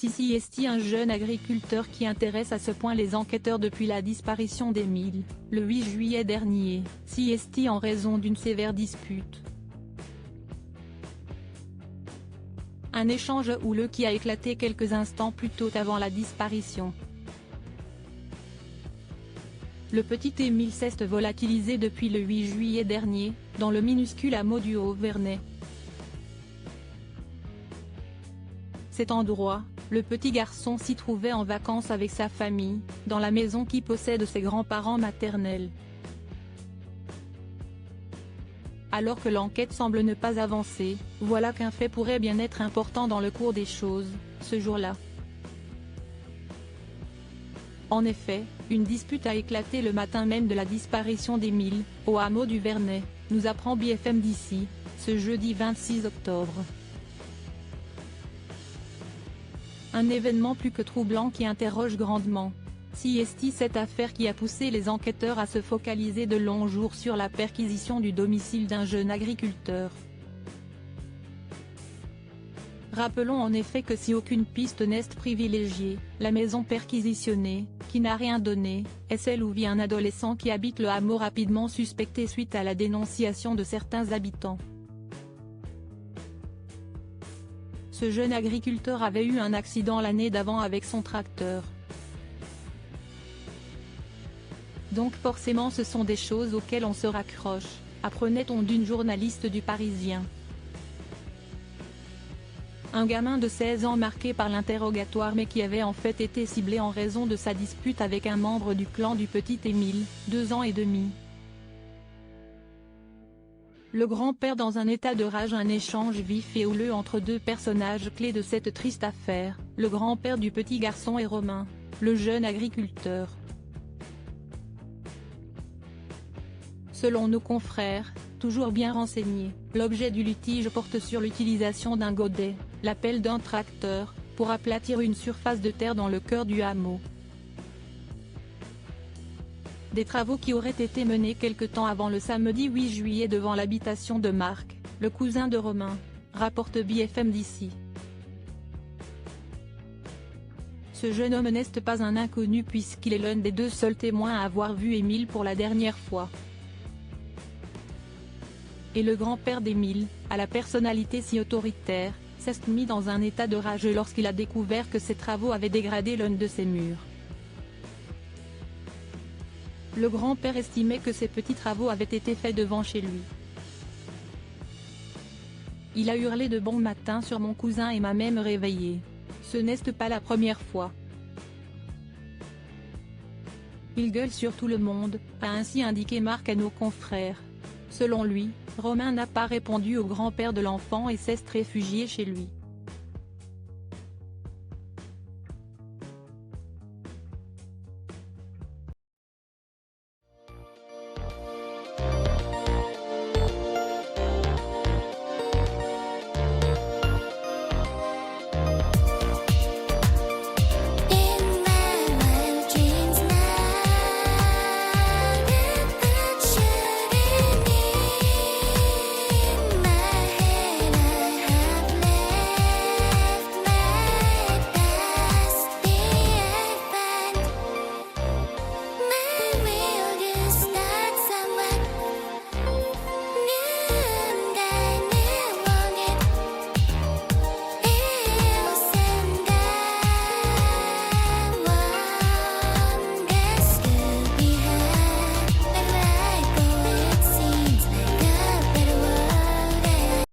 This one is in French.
Si est un jeune agriculteur qui intéresse à ce point les enquêteurs depuis la disparition d'Émile, le 8 juillet dernier, si en raison d'une sévère dispute. Un échange houleux qui a éclaté quelques instants plus tôt avant la disparition. Le petit Émile s'est volatilisé depuis le 8 juillet dernier, dans le minuscule hameau du Haut-Vernay. Cet endroit, le petit garçon s'y trouvait en vacances avec sa famille, dans la maison qui possède ses grands-parents maternels. Alors que l'enquête semble ne pas avancer, voilà qu'un fait pourrait bien être important dans le cours des choses, ce jour-là. En effet, une dispute a éclaté le matin même de la disparition d'Émile, au hameau du Vernay, nous apprend BFM d'ici, ce jeudi 26 octobre. Un événement plus que troublant qui interroge grandement. Cette affaire qui a poussé les enquêteurs à se focaliser de longs jours sur la perquisition du domicile d'un jeune agriculteur. Rappelons en effet que si aucune piste n'est privilégiée, la maison perquisitionnée, qui n'a rien donné, est celle où vit un adolescent qui habite le hameau rapidement suspecté suite à la dénonciation de certains habitants. Ce jeune agriculteur avait eu un accident l'année d'avant avec son tracteur. Donc forcément ce sont des choses auxquelles on se raccroche, apprenait-on d'une journaliste du Parisien. Un gamin de 16 ans marqué par l'interrogatoire mais qui avait en fait été ciblé en raison de sa dispute avec un membre du clan du petit Émile, 2 ans et demi. Le grand-père dans un état de rage, un échange vif et houleux entre deux personnages clés de cette triste affaire, le grand-père du petit garçon et Romain, le jeune agriculteur. Selon nos confrères, toujours bien renseignés, l'objet du litige porte sur l'utilisation d'un godet, l'appel d'un tracteur, pour aplatir une surface de terre dans le cœur du hameau. Des travaux qui auraient été menés quelque temps avant le samedi 8 juillet devant l'habitation de Marc, le cousin de Romain, rapporte BFM d'ici. Ce jeune homme n'est pas un inconnu puisqu'il est l'un des deux seuls témoins à avoir vu Émile pour la dernière fois. Et le grand-père d'Émile, à la personnalité si autoritaire, s'est mis dans un état de rage lorsqu'il a découvert que ses travaux avaient dégradé l'un de ses murs. Le grand-père estimait que ces petits travaux avaient été faits devant chez lui. Il a hurlé de bon matin sur mon cousin et m'a même réveillé. Ce n'est pas la première fois. Il gueule sur tout le monde, a ainsi indiqué Marc à nos confrères. Selon lui, Romain n'a pas répondu au grand-père de l'enfant et s'est réfugié chez lui.